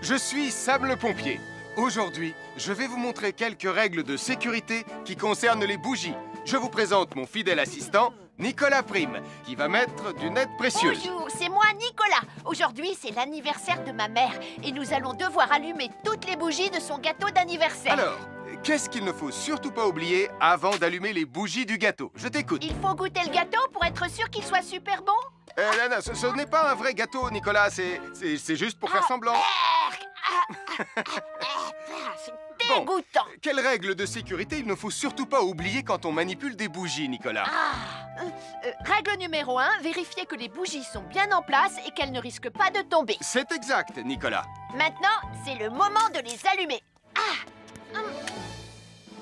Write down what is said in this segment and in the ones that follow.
Je suis Sam le pompier. Aujourd'hui, je vais vous montrer quelques règles de sécurité qui concernent les bougies. Je vous présente mon fidèle assistant, Nicolas Prime, qui va mettre d'une aide précieuse. Bonjour, c'est moi Nicolas. Aujourd'hui, c'est l'anniversaire de ma mère et nous allons devoir allumer toutes les bougies de son gâteau d'anniversaire. Alors, qu'est-ce qu'il ne faut surtout pas oublier avant d'allumer les bougies du gâteau? Je t'écoute. Il faut goûter le gâteau pour être sûr qu'il soit super bon. Non, ce n'est pas un vrai gâteau, Nicolas. C'est juste pour faire semblant. C'est dégoûtant. Quelles règles de sécurité il ne faut surtout pas oublier quand on manipule des bougies, Nicolas? Règle numéro 1, vérifier que les bougies sont bien en place et qu'elles ne risquent pas de tomber. C'est exact, Nicolas. Maintenant, c'est le moment de les allumer.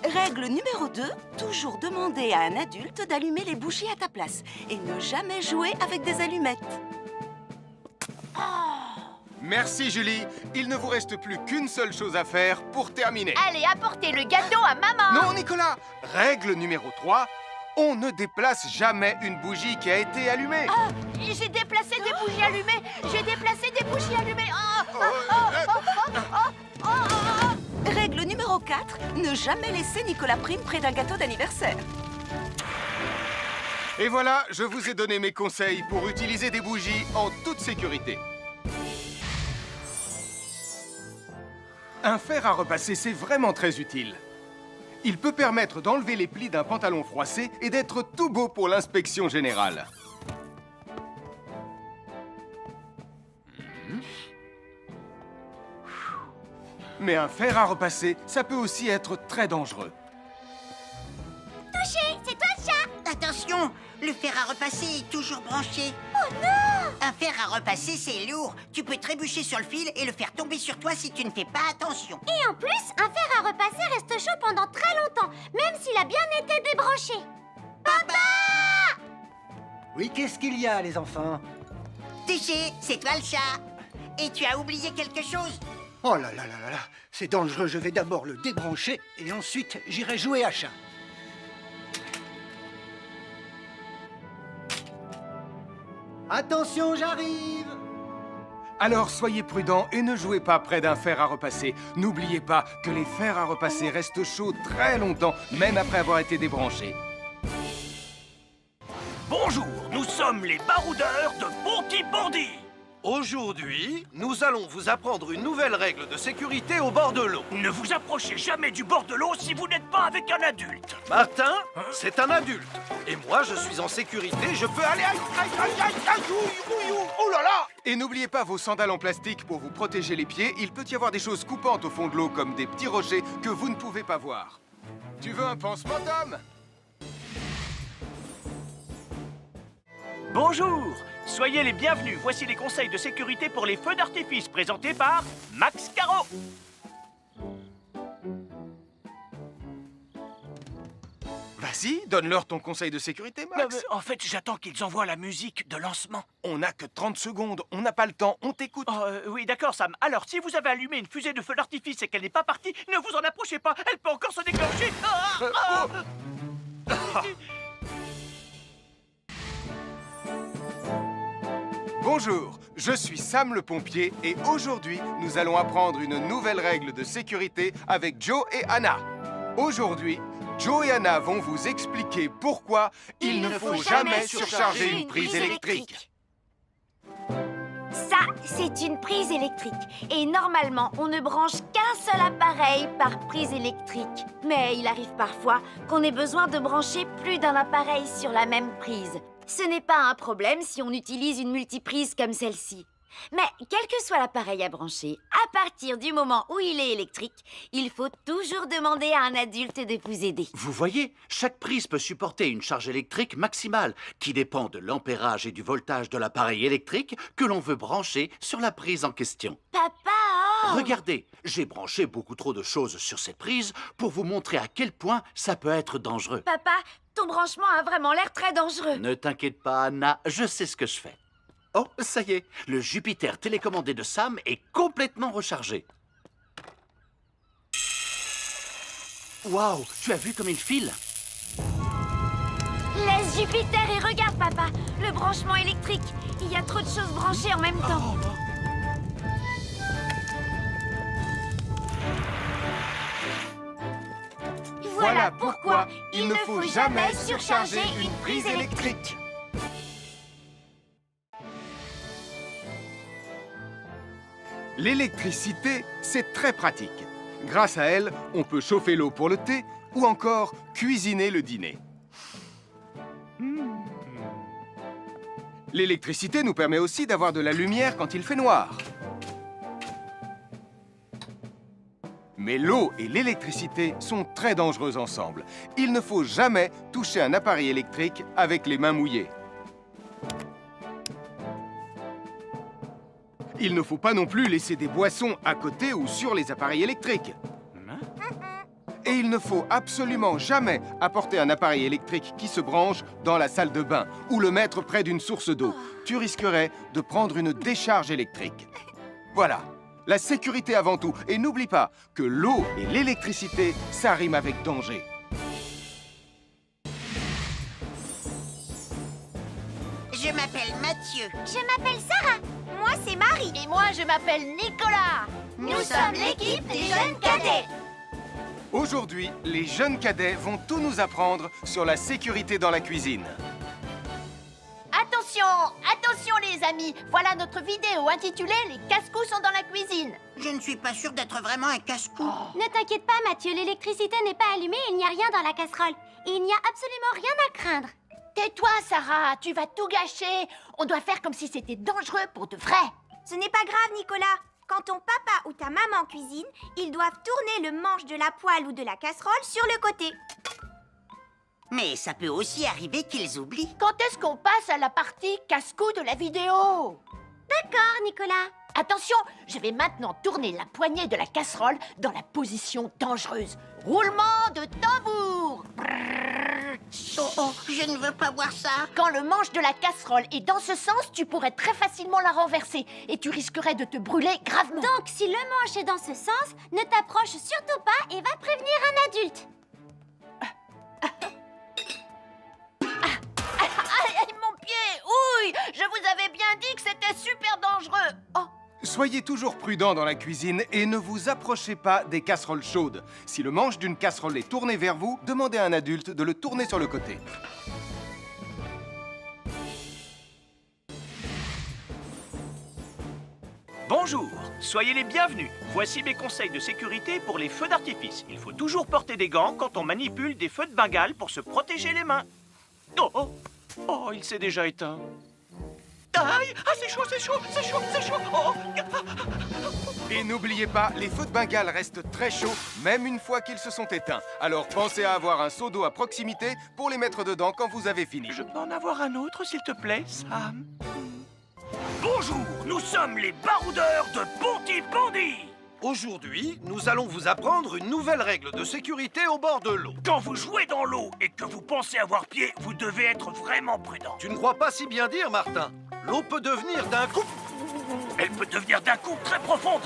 Règle numéro 2, toujours demander à un adulte d'allumer les bougies à ta place et ne jamais jouer avec des allumettes. Merci, Julie. Il ne vous reste plus qu'une seule chose à faire pour terminer. Allez, apportez le gâteau à maman. Non, Nicolas. Règle numéro 3, on ne déplace jamais une bougie qui a été allumée. J'ai déplacé des bougies allumées. J'ai déplacé des bougies allumées. Règle numéro 4, ne jamais laisser Nicolas Prime près d'un gâteau d'anniversaire. Et voilà, je vous ai donné mes conseils pour utiliser des bougies en toute sécurité. Un fer à repasser, c'est vraiment très utile. Il peut permettre d'enlever les plis d'un pantalon froissé et d'être tout beau pour l'inspection générale. Mais un fer à repasser, ça peut aussi être très dangereux. Touché, c'est toi le chat. Attention, le fer à repasser est toujours branché. Oh non! Un fer à repasser, c'est lourd. Tu peux trébucher sur le fil et le faire tomber sur toi si tu ne fais pas attention. Et en plus, un fer à repasser reste chaud pendant très longtemps, même s'il a bien été débranché. Papa! Oui, qu'est-ce qu'il y a, les enfants? Touché, c'est toi le chat. Et tu as oublié quelque chose? Oh là là là là là, c'est dangereux, je vais d'abord le débrancher et ensuite j'irai jouer à chat. Attention, j'arrive! Alors soyez prudents et ne jouez pas près d'un fer à repasser. N'oubliez pas que les fers à repasser restent chauds très longtemps, même après avoir été débranchés. Bonjour, nous sommes les baroudeurs de Pontypandy. Aujourd'hui, nous allons vous apprendre une nouvelle règle de sécurité au bord de l'eau. Ne vous approchez jamais du bord de l'eau si vous n'êtes pas avec un adulte. Martin, c'est un adulte. Et moi, je suis en sécurité, je peux aller... Aïe, aïe, aïe, aïe, aïe, ouïe, ouïe, ouïe. Oh là là! Et n'oubliez pas vos sandales en plastique pour vous protéger les pieds. Il peut y avoir des choses coupantes au fond de l'eau, comme des petits rochers que vous ne pouvez pas voir. Tu veux un pansement, Tom? Bonjour, soyez les bienvenus. Voici les conseils de sécurité pour les feux d'artifice présentés par Max Caro. Vas-y, donne-leur ton conseil de sécurité, Max. En fait, j'attends qu'ils envoient la musique de lancement. On n'a que 30 secondes, on n'a pas le temps, on t'écoute. Oui, d'accord, Sam. Alors, si vous avez allumé une fusée de feu d'artifice et qu'elle n'est pas partie, ne vous en approchez pas. Elle peut encore se déclencher. Bonjour, je suis Sam le pompier et aujourd'hui, nous allons apprendre une nouvelle règle de sécurité avec Joe et Anna. Aujourd'hui, Joe et Anna vont vous expliquer pourquoi il ne faut jamais surcharger une prise électrique. Ça, c'est une prise électrique. Et normalement, on ne branche qu'un seul appareil par prise électrique. Mais il arrive parfois qu'on ait besoin de brancher plus d'un appareil sur la même prise. Ce n'est pas un problème si on utilise une multiprise comme celle-ci. Mais quel que soit l'appareil à brancher, à partir du moment où il est électrique, il faut toujours demander à un adulte de vous aider. Vous voyez, chaque prise peut supporter une charge électrique maximale qui dépend de l'ampérage et du voltage de l'appareil électrique que l'on veut brancher sur la prise en question. Papa, oh! Regardez, j'ai branché beaucoup trop de choses sur cette prise pour vous montrer à quel point ça peut être dangereux. Papa, ton branchement a vraiment l'air très dangereux. Ne t'inquiète pas, Anna, je sais ce que je fais. Oh, ça y est, le Jupiter télécommandé de Sam est complètement rechargé. Waouh, tu as vu comme il file? Laisse Jupiter et regarde, papa. Le branchement électrique. Il y a trop de choses branchées en même temps. Voilà pourquoi il ne faut jamais surcharger une prise électrique. L'électricité, c'est très pratique. Grâce à elle, on peut chauffer l'eau pour le thé ou encore cuisiner le dîner. L'électricité nous permet aussi d'avoir de la lumière quand il fait noir. Mais l'eau et l'électricité sont très dangereux ensemble. Il ne faut jamais toucher un appareil électrique avec les mains mouillées. Il ne faut pas non plus laisser des boissons à côté ou sur les appareils électriques. Et il ne faut absolument jamais apporter un appareil électrique qui se branche dans la salle de bain ou le mettre près d'une source d'eau. Tu risquerais de prendre une décharge électrique. Voilà, la sécurité avant tout. Et n'oublie pas que l'eau et l'électricité, ça rime avec danger. Je m'appelle Mathieu. Je m'appelle Sarah. Moi, c'est Marie. Et moi, je m'appelle Nicolas. Nous sommes l'équipe des jeunes cadets. Aujourd'hui, les jeunes cadets vont tout nous apprendre sur la sécurité dans la cuisine. Attention, attention les amis. Voilà notre vidéo intitulée « Les casse-cou sont dans la cuisine ». Je ne suis pas sûre d'être vraiment un casse-cou. Ne t'inquiète pas, Mathieu, l'électricité n'est pas allumée et il n'y a rien dans la casserole. Et il n'y a absolument rien à craindre. Tais-toi, Sarah, tu vas tout gâcher. On doit faire comme si c'était dangereux pour de vrai. Ce n'est pas grave, Nicolas. Quand ton papa ou ta maman cuisine, ils doivent tourner le manche de la poêle ou de la casserole sur le côté. Mais ça peut aussi arriver qu'ils oublient. Quand est-ce qu'on passe à la partie casse-cou de la vidéo? D'accord, Nicolas. Attention, je vais maintenant tourner la poignée de la casserole dans la position dangereuse. Roulement de tambour. Oh, je ne veux pas voir ça. Quand le manche de la casserole est dans ce sens, tu pourrais très facilement la renverser et tu risquerais de te brûler gravement. Donc, si le manche est dans ce sens, ne t'approche surtout pas et va prévenir un adulte. Aïe, mon pied! Ouille! Je vous avais bien dit que c'était super dangereux. Oh! Soyez toujours prudents dans la cuisine et ne vous approchez pas des casseroles chaudes. Si le manche d'une casserole est tourné vers vous, demandez à un adulte de le tourner sur le côté. Bonjour, soyez les bienvenus. Voici mes conseils de sécurité pour les feux d'artifice. Il faut toujours porter des gants quand on manipule des feux de Bengale pour se protéger les mains. Oh, oh, oh, il s'est déjà éteint. Aïe, ah, c'est chaud, c'est chaud, c'est chaud, c'est chaud. Oh. Et n'oubliez pas, les feux de Bengale restent très chauds, même une fois qu'ils se sont éteints. Alors pensez à avoir un seau d'eau à proximité pour les mettre dedans quand vous avez fini. Je peux en avoir un autre, s'il te plaît, Sam? Bonjour, nous sommes les baroudeurs de Pontypandy. Aujourd'hui, nous allons vous apprendre une nouvelle règle de sécurité au bord de l'eau. Quand vous jouez dans l'eau et que vous pensez avoir pied, vous devez être vraiment prudent. Tu ne crois pas si bien dire, Martin? L'eau peut devenir d'un coup... Elle peut devenir d'un coup très profonde.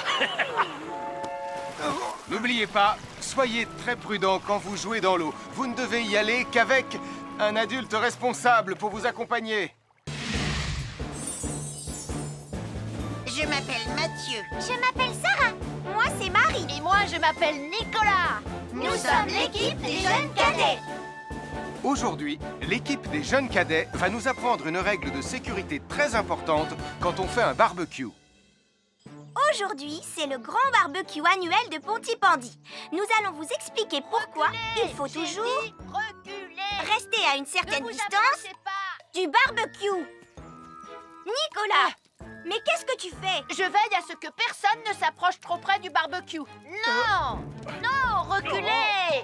N'oubliez pas, soyez très prudents quand vous jouez dans l'eau. Vous ne devez y aller qu'avec un adulte responsable pour vous accompagner. Je m'appelle Mathieu. Je m'appelle Sarah. Moi, c'est Marie. Et moi, je m'appelle Nicolas. Nous sommes l'équipe des jeunes cadets. Aujourd'hui, l'équipe des jeunes cadets va nous apprendre une règle de sécurité très importante quand on fait un barbecue. Aujourd'hui, c'est le grand barbecue annuel de Pontypandy. Nous allons vous expliquer pourquoi il faut toujours Reculez. rester à une certaine Ne vous distance approchez pas. du barbecue. Nicolas, mais qu'est-ce que tu fais? Je veille à ce que personne ne s'approche trop près du barbecue. Non! Non, reculez!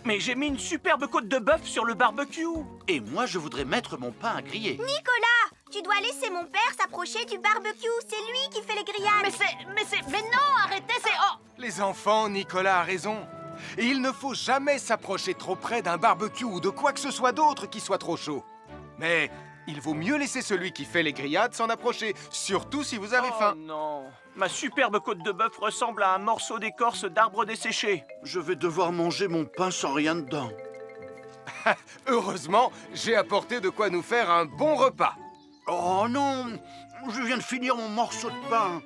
Mais j'ai mis une superbe côte de bœuf sur le barbecue. Et moi, je voudrais mettre mon pain à griller. Nicolas, tu dois laisser mon père s'approcher du barbecue. C'est lui qui fait les grillades. Mais non, arrêtez, c'est... Oh! Les enfants, Nicolas a raison. Et il ne faut jamais s'approcher trop près d'un barbecue ou de quoi que ce soit d'autre qui soit trop chaud. Mais il vaut mieux laisser celui qui fait les grillades s'en approcher, surtout si vous avez faim. Oh non, ma superbe côte de bœuf ressemble à un morceau d'écorce d'arbre desséché. Je vais devoir manger mon pain sans rien dedans. Heureusement, j'ai apporté de quoi nous faire un bon repas. Oh non, je viens de finir mon morceau de pain.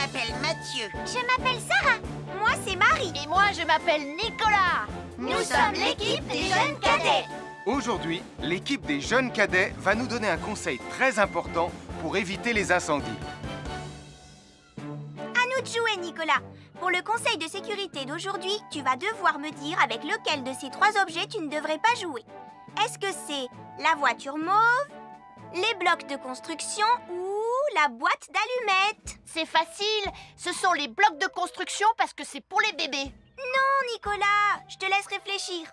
m'appelle Mathieu. Je m'appelle Sarah. Moi, c'est Marie. Et moi, je m'appelle Nicolas. Nous sommes l'équipe des jeunes cadets. Aujourd'hui, l'équipe des jeunes cadets va nous donner un conseil très important pour éviter les incendies. À nous de jouer, Nicolas. Pour le conseil de sécurité d'aujourd'hui, tu vas devoir me dire avec lequel de ces 3 objets tu ne devrais pas jouer. Est-ce que c'est la voiture mauve, les blocs de construction ou la boîte d'allumettes? C'est facile. Ce sont les blocs de construction parce que c'est pour les bébés. Non, Nicolas, je te laisse réfléchir.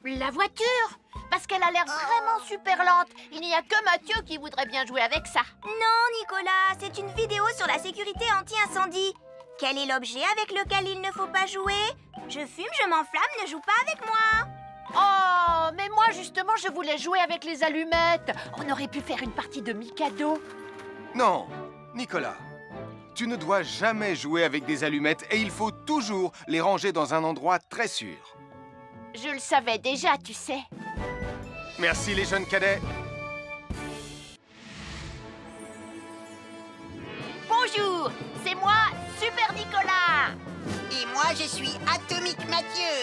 La voiture, parce qu'elle a l'air vraiment super lente. Il n'y a que Mathieu qui voudrait bien jouer avec ça. Non, Nicolas, c'est une vidéo sur la sécurité anti-incendie. Quel est l'objet avec lequel il ne faut pas jouer? Je fume, je m'enflamme, ne joue pas avec moi. Oh, mais moi justement, je voulais jouer avec les allumettes. On aurait pu faire une partie de Mikado. Non, Nicolas, tu ne dois jamais jouer avec des allumettes et il faut toujours les ranger dans un endroit très sûr. Je le savais déjà, tu sais. Merci les jeunes cadets. Bonjour, c'est moi, Super Nicolas. Et moi, je suis Atomique Mathieu.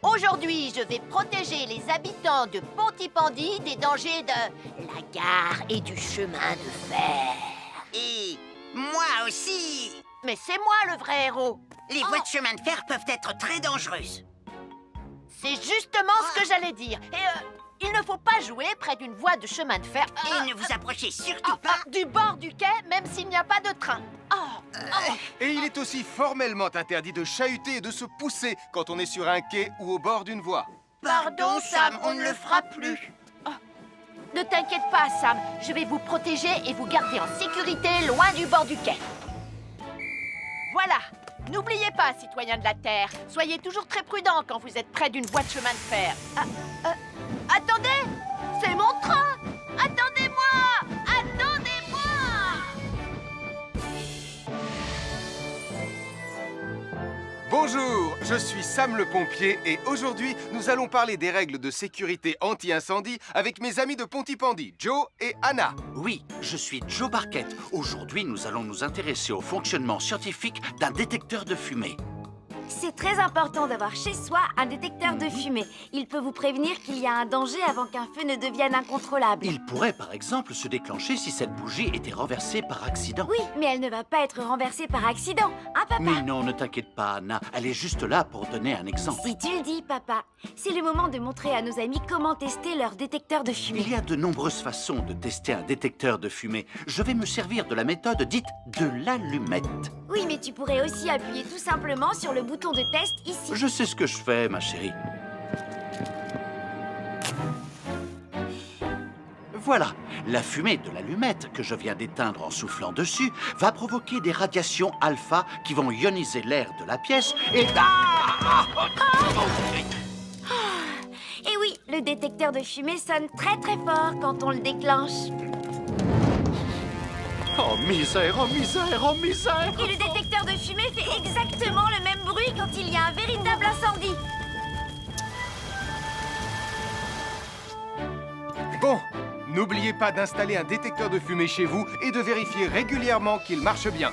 Aujourd'hui, je vais protéger les habitants de Pontypandy des dangers de la gare et du chemin de fer. Et moi aussi. Mais c'est moi le vrai héros. Les voies de chemin de fer peuvent être très dangereuses. C'est justement ce que j'allais dire. Et il ne faut pas jouer près d'une voie de chemin de fer. Et ne vous approchez surtout pas. Du bord du quai, même s'il n'y a pas de train. Et il est aussi formellement interdit de chahuter et de se pousser quand on est sur un quai ou au bord d'une voie. Pardon, Sam, on ne le fera plus. Ne t'inquiète pas, Sam. Je vais vous protéger et vous garder en sécurité loin du bord du quai. Voilà. N'oubliez pas, citoyens de la Terre, soyez toujours très prudents quand vous êtes près d'une voie de chemin de fer. Attendez! C'est mon train! Attendez-moi! Attendez-moi! Bonjour, je suis Sam le pompier et aujourd'hui, nous allons parler des règles de sécurité anti-incendie avec mes amis de Pontypandy, Joe et Anna. Oui, je suis Joe Barquette. Aujourd'hui, nous allons nous intéresser au fonctionnement scientifique d'un détecteur de fumée. C'est très important d'avoir chez soi un détecteur de fumée. Il peut vous prévenir qu'il y a un danger avant qu'un feu ne devienne incontrôlable. Il pourrait, par exemple, se déclencher si cette bougie était renversée par accident. Oui, mais elle ne va pas être renversée par accident, hein, papa? Mais non, ne t'inquiète pas, Anna. Elle est juste là pour donner un exemple. Si tu le dis, papa. C'est le moment de montrer à nos amis comment tester leur détecteur de fumée. Il y a de nombreuses façons de tester un détecteur de fumée. Je vais me servir de la méthode dite de l'allumette. Oui, mais tu pourrais aussi appuyer tout simplement sur le bouton de test ici. Je sais ce que je fais, ma chérie. Voilà, la fumée de l'allumette que je viens d'éteindre en soufflant dessus va provoquer des radiations alpha qui vont ioniser l'air de la pièce et... Et oui, le détecteur de fumée sonne très très fort quand on le déclenche. Oh misère, oh misère, oh misère! Et le détecteur de fumée fait exactement le même bruit quand il y a un véritable incendie. Bon, n'oubliez pas d'installer un détecteur de fumée chez vous et de vérifier régulièrement qu'il marche bien.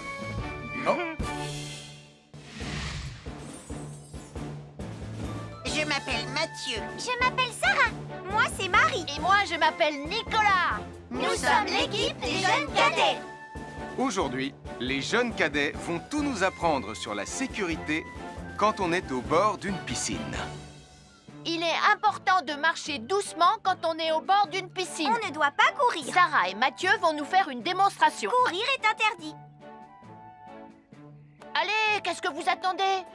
Oh. Je m'appelle Mathieu. Je m'appelle Sarah. Moi, c'est Marie. Et moi, je m'appelle Nicolas. Nous sommes l'équipe des jeunes cadets. Aujourd'hui, les jeunes cadets vont tout nous apprendre sur la sécurité quand on est au bord d'une piscine. Il est important de marcher doucement quand on est au bord d'une piscine. On ne doit pas courir. Sarah et Mathieu vont nous faire une démonstration. Courir est interdit. Allez, qu'est-ce que vous attendez?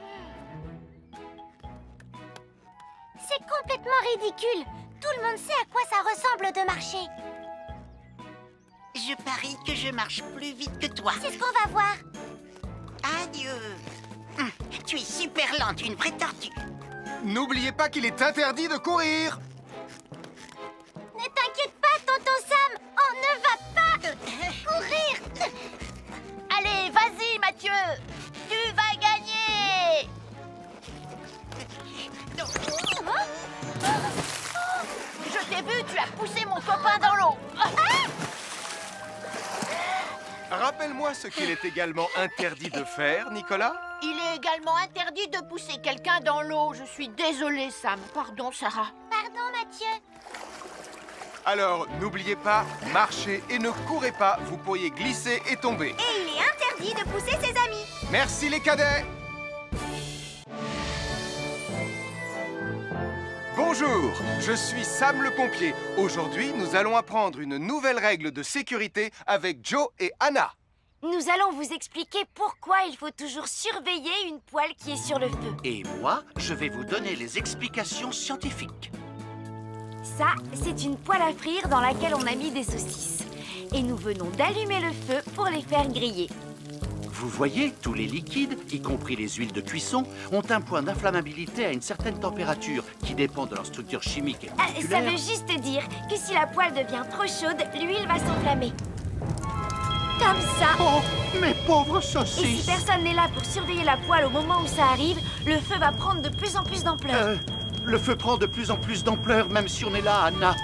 C'est complètement ridicule. Tout le monde sait à quoi ça ressemble de marcher. Je parie que je marche plus vite que toi. C'est ce qu'on va voir. Adieu. Tu es super lente, une vraie tortue. N'oubliez pas qu'il est interdit de courir. Ne t'inquiète pas, tonton Sam. On ne va pas courir. Allez, vas-y, Mathieu. Tu vas gagner. Je t'ai vu, tu as poussé mon copain dans l'eau. Rappelle-moi ce qu'il est également interdit de faire, Nicolas. Il est également interdit de pousser quelqu'un dans l'eau. Je suis désolée, Sam. Pardon, Sarah. Pardon, Mathieu. Alors, n'oubliez pas, marchez et ne courez pas, vous pourriez glisser et tomber. Et il est interdit de pousser ses amis. Merci les cadets. Bonjour, je suis Sam le pompier. Aujourd'hui, nous allons apprendre une nouvelle règle de sécurité avec Joe et Anna. Nous allons vous expliquer pourquoi il faut toujours surveiller une poêle qui est sur le feu. Et moi, je vais vous donner les explications scientifiques. Ça, c'est une poêle à frire dans laquelle on a mis des saucisses. Et nous venons d'allumer le feu pour les faire griller. Vous voyez, tous les liquides, y compris les huiles de cuisson, ont un point d'inflammabilité à une certaine température qui dépend de leur structure chimique et Ça moléculaire. veut juste dire que si la poêle devient trop chaude, l'huile va s'enflammer. Comme ça. Oh, mes pauvres Et si saucisses! personne n'est là pour surveiller la poêle au moment où ça arrive, le feu va prendre de plus en plus d'ampleur. Le feu prend de plus en plus d'ampleur, même si on est là, Anna.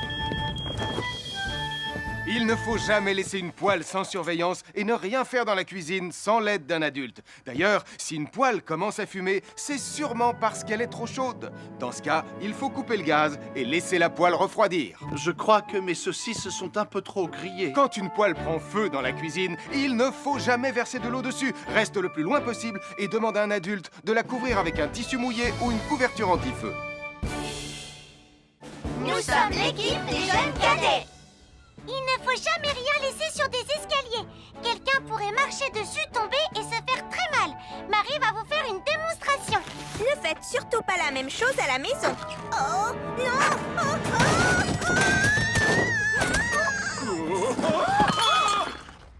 Il ne faut jamais laisser une poêle sans surveillance et ne rien faire dans la cuisine sans l'aide d'un adulte. D'ailleurs, si une poêle commence à fumer, c'est sûrement parce qu'elle est trop chaude. Dans ce cas, il faut couper le gaz et laisser la poêle refroidir. Je crois que mes saucisses sont un peu trop grillées. Quand une poêle prend feu dans la cuisine, il ne faut jamais verser de l'eau dessus. Reste le plus loin possible et demande à un adulte de la couvrir avec un tissu mouillé ou une couverture anti-feu. Nous sommes l'équipe des jeunes cadets. Il ne faut jamais rien laisser sur des escaliers. Quelqu'un pourrait marcher dessus, tomber et se faire très mal. Marie va vous faire une démonstration. Ne faites surtout pas la même chose à la maison. Oh, non!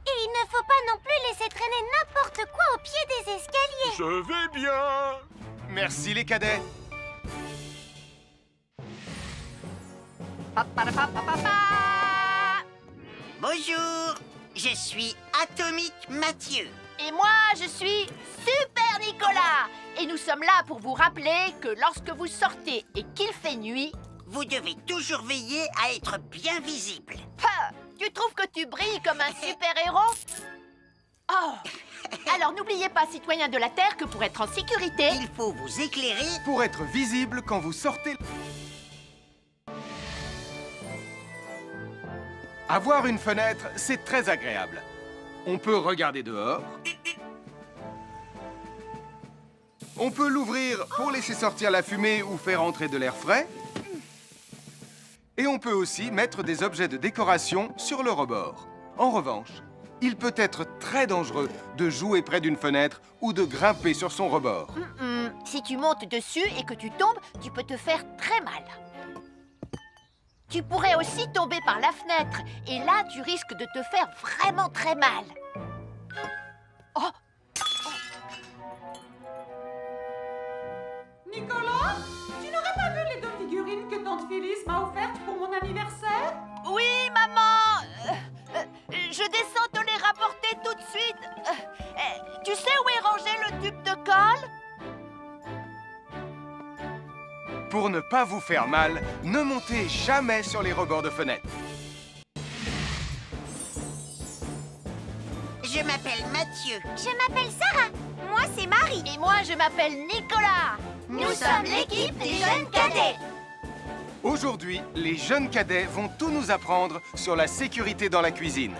Et il ne faut pas non plus laisser traîner n'importe quoi au pied des escaliers. Je vais bien. Merci les cadets. Bonjour, je suis Atomique Mathieu. Et moi, je suis Super Nicolas. Et nous sommes là pour vous rappeler que lorsque vous sortez et qu'il fait nuit... Vous devez toujours veiller à être bien visible. Ah, tu trouves que tu brilles comme un super-héros? Oh! Alors n'oubliez pas, citoyens de la Terre, que pour être en sécurité... Il faut vous éclairer. Pour être visible quand vous sortez... Avoir une fenêtre, c'est très agréable. On peut regarder dehors. On peut l'ouvrir pour laisser sortir la fumée ou faire entrer de l'air frais. Et on peut aussi mettre des objets de décoration sur le rebord. En revanche, il peut être très dangereux de jouer près d'une fenêtre ou de grimper sur son rebord. Si tu montes dessus et que tu tombes, tu peux te faire très mal. Tu pourrais aussi tomber par la fenêtre. Et là, tu risques de te faire vraiment très mal. Oh! Nicolas, tu n'aurais pas vu les 2 figurines que tante Phyllis m'a offertes pour mon anniversaire? Oui, maman! Je descends te les rapporter tout de suite. Tu sais où est rangé le tube de colle? Pour ne pas vous faire mal, ne montez jamais sur les rebords de fenêtres. Je m'appelle Mathieu. Je m'appelle Sarah. Moi, c'est Marie. Et moi, je m'appelle Nicolas. Nous sommes l'équipe des jeunes cadets. Aujourd'hui, les jeunes cadets vont tout nous apprendre sur la sécurité dans la cuisine.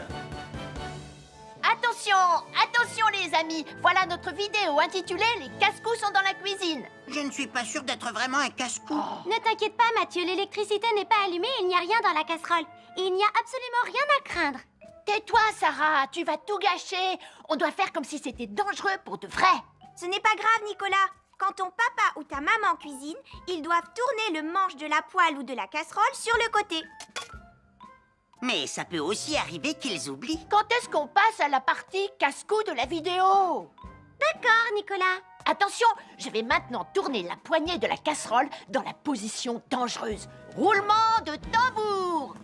Attention, attention les amis. Voilà notre vidéo intitulée « Les casse-cous sont dans la cuisine ». Je ne suis pas sûre d'être vraiment un casse-cou. Ne t'inquiète pas, Mathieu, l'électricité n'est pas allumée et il n'y a rien dans la casserole. Et il n'y a absolument rien à craindre. Tais-toi, Sarah, tu vas tout gâcher. On doit faire comme si c'était dangereux pour de vrai. Ce n'est pas grave, Nicolas. Quand ton papa ou ta maman cuisine, ils doivent tourner le manche de la poêle ou de la casserole sur le côté. Mais ça peut aussi arriver qu'ils oublient. Quand est-ce qu'on passe à la partie casse-cou de la vidéo? D'accord, Nicolas. Attention, je vais maintenant tourner la poignée de la casserole dans la position dangereuse. Roulement de tambour.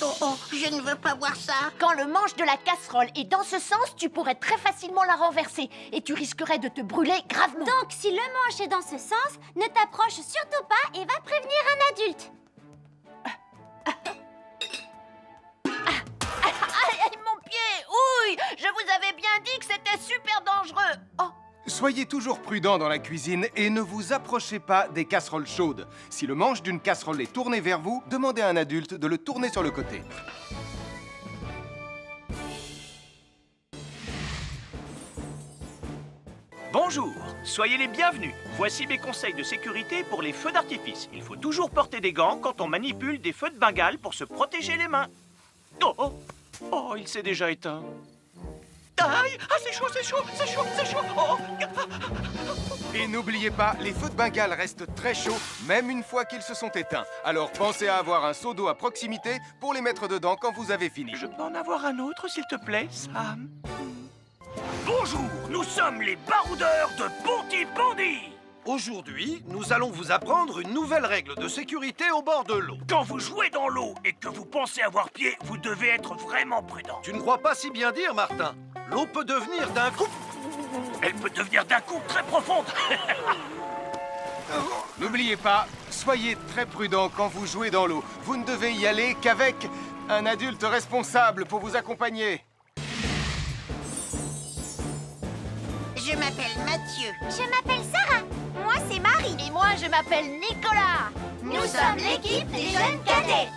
Oh, je ne veux pas voir ça. Quand le manche de la casserole est dans ce sens, tu pourrais très facilement la renverser et tu risquerais de te brûler gravement. Donc, si le manche est dans ce sens, ne t'approche surtout pas et va prévenir un adulte. Aïe, aïe, mon pied! Soyez toujours prudent dans la cuisine et ne vous approchez pas des casseroles chaudes. Si le manche d'une casserole est tourné vers vous, demandez à un adulte de le tourner sur le côté. Bonjour, soyez les bienvenus. Voici mes conseils de sécurité pour les feux d'artifice. Il faut toujours porter des gants quand on manipule des feux de Bengale pour se protéger les mains. Oh, oh, oh, il s'est déjà éteint. Aïe, ah, c'est chaud, c'est chaud, c'est chaud, c'est chaud. Oh. Et n'oubliez pas, les feux de Bengale restent très chauds, même une fois qu'ils se sont éteints. Alors pensez à avoir un seau d'eau à proximité pour les mettre dedans quand vous avez fini. Je peux en avoir un autre, s'il te plaît, Sam? Bonjour, nous sommes les baroudeurs de Pontypandy. Aujourd'hui, nous allons vous apprendre une nouvelle règle de sécurité au bord de l'eau. Quand vous jouez dans l'eau et que vous pensez avoir pied, vous devez être vraiment prudent. Tu ne crois pas si bien dire, Martin? L'eau peut devenir d'un coup... Elle peut devenir d'un coup très profonde. N'oubliez pas, soyez très prudent quand vous jouez dans l'eau. Vous ne devez y aller qu'avec un adulte responsable pour vous accompagner. Je m'appelle Mathieu. Je m'appelle Sarah. Moi, c'est Marie. Et moi, je m'appelle Nicolas. Nous sommes l'équipe des jeunes cadets.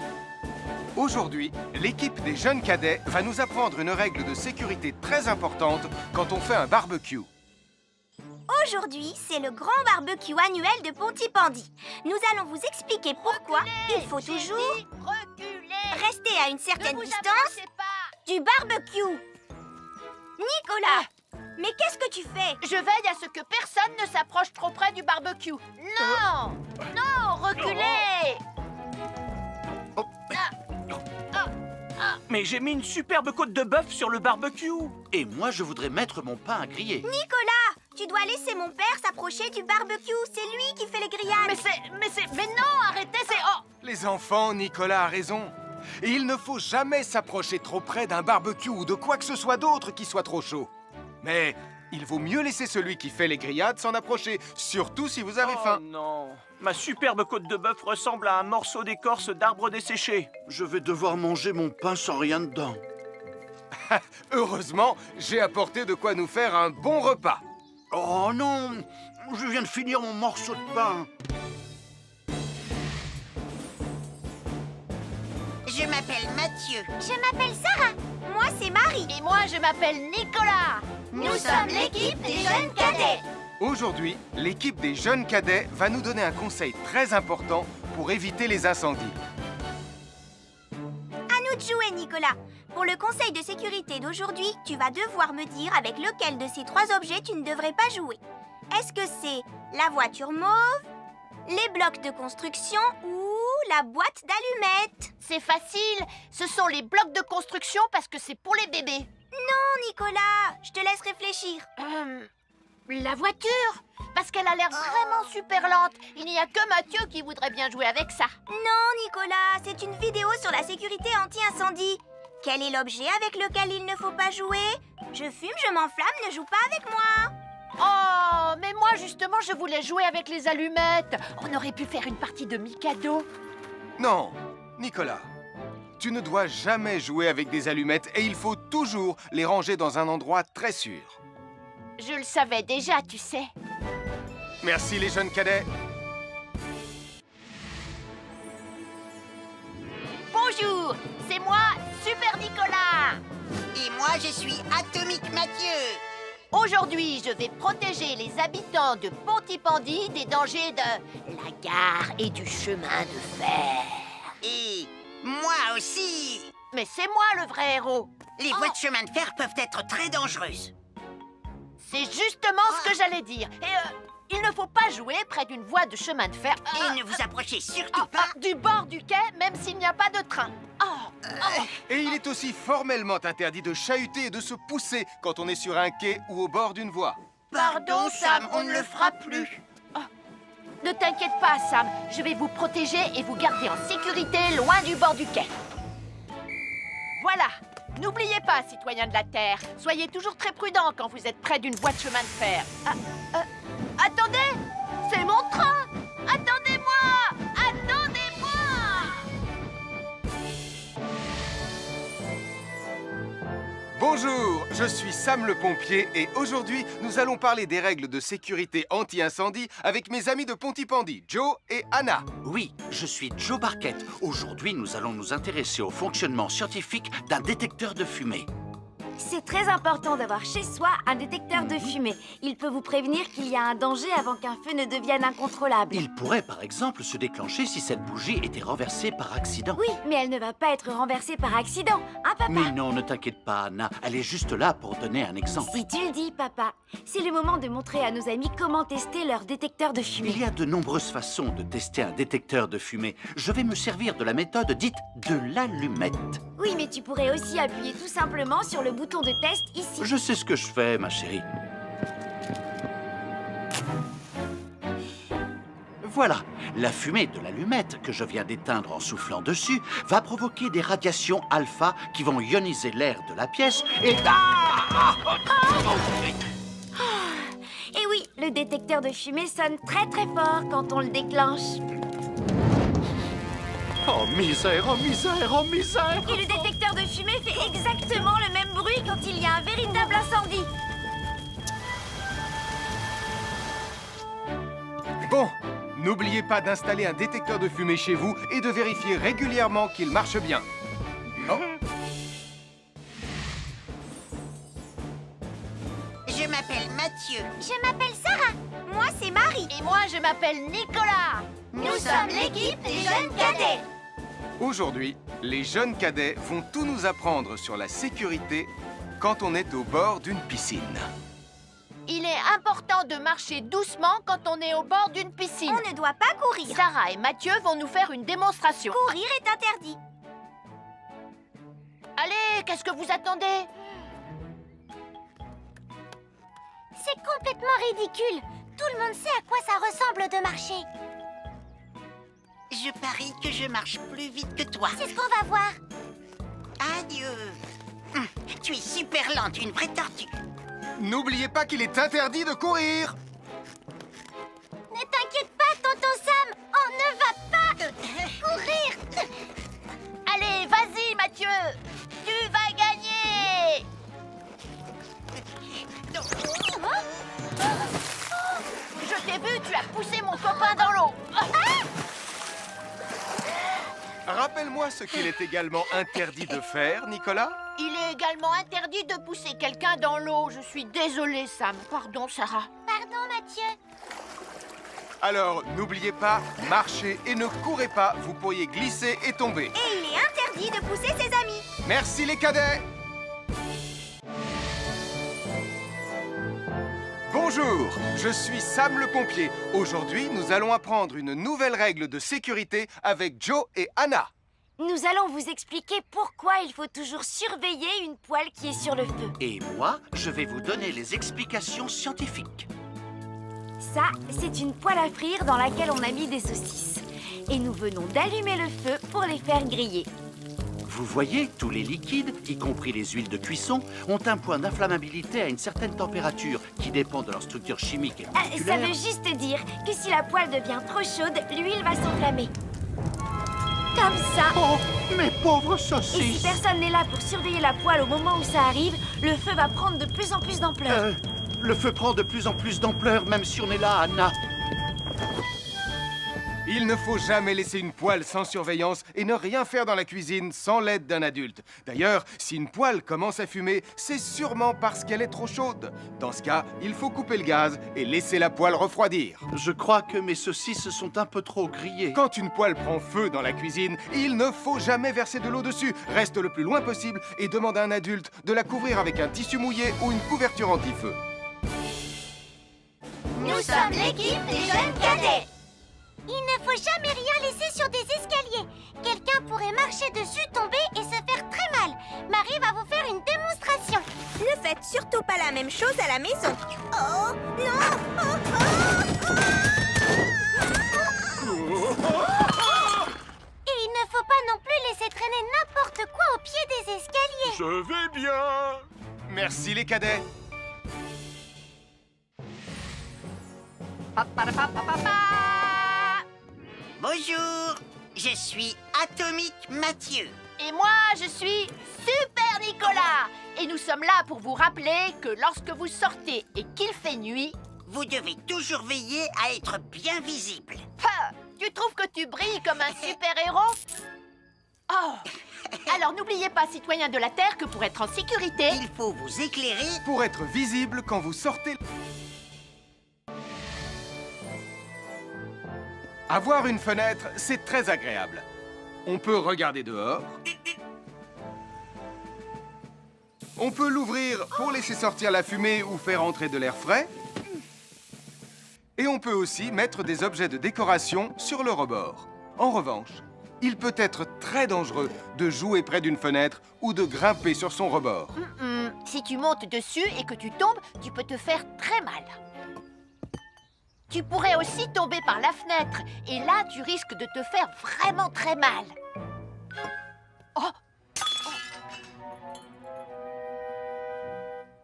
Aujourd'hui, l'équipe des jeunes cadets va nous apprendre une règle de sécurité très importante quand on fait un barbecue. Aujourd'hui, c'est le grand barbecue annuel de Pontypandy. Nous allons vous expliquer pourquoi il faut toujours rester à une certaine distance du barbecue. Nicolas, mais qu'est-ce que tu fais? Je veille à ce que personne ne s'approche trop près du barbecue. Non! Non, reculez! Mais j'ai mis une superbe côte de bœuf sur le barbecue. Et moi, je voudrais mettre mon pain à griller. Nicolas, tu dois laisser mon père s'approcher du barbecue. C'est lui qui fait les grillades. Mais non, arrêtez, c'est... Oh! Les enfants, Nicolas a raison. Et il ne faut jamais s'approcher trop près d'un barbecue ou de quoi que ce soit d'autre qui soit trop chaud. Mais il vaut mieux laisser celui qui fait les grillades s'en approcher, surtout si vous avez faim. Oh non, ma superbe côte de bœuf ressemble à un morceau d'écorce d'arbre desséché. Je vais devoir manger mon pain sans rien dedans. Heureusement, j'ai apporté de quoi nous faire un bon repas. Oh non, je viens de finir mon morceau de pain. Je m'appelle Mathieu. Je m'appelle Sarah. Moi, c'est Marie. Et moi, je m'appelle Nicolas. Nous sommes l'équipe des jeunes cadets. Aujourd'hui, l'équipe des jeunes cadets va nous donner un conseil très important pour éviter les incendies. À nous de jouer, Nicolas. Pour le conseil de sécurité d'aujourd'hui, tu vas devoir me dire avec lequel de ces trois objets tu ne devrais pas jouer. Est-ce que c'est la voiture mauve, les blocs de construction ou la boîte d'allumettes? C'est facile. Ce sont les blocs de construction parce que c'est pour les bébés. Non, Nicolas, je te laisse réfléchir. La voiture, parce qu'elle a l'air vraiment super lente. Il n'y a que Mathieu qui voudrait bien jouer avec ça. Non, Nicolas, c'est une vidéo sur la sécurité anti-incendie. Quel est l'objet avec lequel il ne faut pas jouer? Je fume, je m'enflamme, ne joue pas avec moi. Oh, mais moi justement, je voulais jouer avec les allumettes. On aurait pu faire une partie de Mikado. Non, Nicolas, tu ne dois jamais jouer avec des allumettes et il faut toujours les ranger dans un endroit très sûr. Je le savais déjà, tu sais. Merci les jeunes cadets. Bonjour, c'est moi, Super Nicolas. Et moi, je suis Atomique Mathieu. Aujourd'hui, je vais protéger les habitants de Pontypandy des dangers de la gare et du chemin de fer. Et moi aussi. Mais c'est moi le vrai héros. Les voies de chemin de fer peuvent être très dangereuses. C'est justement ce que j'allais dire. Et il ne faut pas jouer près d'une voie de chemin de fer. Et ne vous approchez surtout pas du bord du quai, même s'il n'y a pas de train. Et il est aussi formellement interdit de chahuter et de se pousser quand on est sur un quai ou au bord d'une voie. Pardon, Sam, on ne le fera plus. Ne t'inquiète pas, Sam. Je vais vous protéger et vous garder en sécurité loin du bord du quai. Voilà. N'oubliez pas, citoyens de la Terre, soyez toujours très prudents quand vous êtes près d'une voie de chemin de fer. Attendez! C'est mon train! Attendez-moi! Attendez-moi! Bonjour, je suis Sam le pompier et aujourd'hui, nous allons parler des règles de sécurité anti-incendie avec mes amis de Pontypandy, Joe et Anna. Oui, je suis Joe Barquette. Aujourd'hui, nous allons nous intéresser au fonctionnement scientifique d'un détecteur de fumée. C'est très important d'avoir chez soi un détecteur de fumée. Il peut vous prévenir qu'il y a un danger avant qu'un feu ne devienne incontrôlable. Il pourrait, par exemple, se déclencher si cette bougie était renversée par accident. Oui, mais elle ne va pas être renversée par accident, hein, papa? Mais non, ne t'inquiète pas, Anna. Elle est juste là pour donner un exemple. Si tu le dis, papa. C'est le moment de montrer à nos amis comment tester leur détecteur de fumée. Il y a de nombreuses façons de tester un détecteur de fumée. Je vais me servir de la méthode dite de l'allumette. Oui, mais tu pourrais aussi appuyer tout simplement sur le bouton de test ici. Je sais ce que je fais, ma chérie. Voilà, la fumée de l'allumette que je viens d'éteindre en soufflant dessus va provoquer des radiations alpha qui vont ioniser l'air de la pièce et... Et oui, le détecteur de fumée sonne très très fort quand on le déclenche. Oh misère, oh misère, oh misère! Et le détecteur de fumée fait exactement le même bruit quand il y a un véritable incendie. Bon, n'oubliez pas d'installer un détecteur de fumée chez vous et de vérifier régulièrement qu'il marche bien. Oh. Je m'appelle Mathieu. Je m'appelle Sarah. Moi, c'est Marie. Et moi, je m'appelle Nicolas. Nous sommes l'équipe des jeunes cadets. Aujourd'hui, les jeunes cadets vont tout nous apprendre sur la sécurité quand on est au bord d'une piscine. Il est important de marcher doucement quand on est au bord d'une piscine. On ne doit pas courir. Sarah et Mathieu vont nous faire une démonstration. Courir est interdit. Allez, qu'est-ce que vous attendez? C'est complètement ridicule. Tout le monde sait à quoi ça ressemble de marcher. Je parie que je marche plus vite que toi. C'est ce qu'on va voir. Adieu. Tu es super lente, une vraie tortue. N'oubliez pas qu'il est interdit de courir. Ne t'inquiète pas, tonton Sam. On ne va pas courir. Allez, vas-y, Mathieu. Tu vas gagner. Je t'ai vu, tu as poussé mon copain dans l'eau. Rappelle-moi ce qu'il est également interdit de faire, Nicolas. Il est également interdit de pousser quelqu'un dans l'eau. Je suis désolée, Sam. Pardon, Sarah. Pardon, Mathieu. Alors, n'oubliez pas, marchez et ne courez pas, vous pourriez glisser et tomber. Et il est interdit de pousser ses amis. Merci les cadets. Bonjour, je suis Sam le pompier. Aujourd'hui, nous allons apprendre une nouvelle règle de sécurité avec Joe et Anna. Nous allons vous expliquer pourquoi il faut toujours surveiller une poêle qui est sur le feu. Et moi, je vais vous donner les explications scientifiques. Ça, c'est une poêle à frire dans laquelle on a mis des saucisses. Et nous venons d'allumer le feu pour les faire griller. Vous voyez, tous les liquides, y compris les huiles de cuisson, ont un point d'inflammabilité à une certaine température qui dépend de leur structure chimique et Ça moléculaire. veut juste dire que si la poêle devient trop chaude, l'huile va s'enflammer. Comme ça. Oh, mes pauvres Et si saucisses! personne n'est là pour surveiller la poêle au moment où ça arrive, le feu va prendre de plus en plus d'ampleur. Le feu prend de plus en plus d'ampleur, même si on est là, Anna. Il ne faut jamais laisser une poêle sans surveillance et ne rien faire dans la cuisine sans l'aide d'un adulte. D'ailleurs, si une poêle commence à fumer, c'est sûrement parce qu'elle est trop chaude. Dans ce cas, il faut couper le gaz et laisser la poêle refroidir. Je crois que mes saucisses sont un peu trop grillées. Quand une poêle prend feu dans la cuisine, il ne faut jamais verser de l'eau dessus. Reste le plus loin possible et demande à un adulte de la couvrir avec un tissu mouillé ou une couverture anti-feu. Nous sommes l'équipe des jeunes cadets. Il ne faut jamais rien laisser sur des escaliers. Quelqu'un pourrait marcher dessus, tomber et se faire très mal. Marie va vous faire une démonstration. Ne faites surtout pas la même chose à la maison. Oh, non! Et il ne faut pas non plus laisser traîner n'importe quoi au pied des escaliers. Je vais bien. Merci les cadets. Bonjour, je suis Atomique Mathieu. Et moi, je suis Super Nicolas. Et nous sommes là pour vous rappeler que lorsque vous sortez et qu'il fait nuit... Vous devez toujours veiller à être bien visible. Ah, tu trouves que tu brilles comme un super-héros? Oh. Alors n'oubliez pas, citoyens de la Terre, que pour être en sécurité... Il faut vous éclairer. Pour être visible quand vous sortez... Avoir une fenêtre, c'est très agréable. On peut regarder dehors. On peut l'ouvrir pour laisser sortir la fumée ou faire entrer de l'air frais. Et on peut aussi mettre des objets de décoration sur le rebord. En revanche, il peut être très dangereux de jouer près d'une fenêtre ou de grimper sur son rebord. Si tu montes dessus et que tu tombes, tu peux te faire très mal. Tu pourrais aussi tomber par la fenêtre. Et là, tu risques de te faire vraiment très mal. Oh!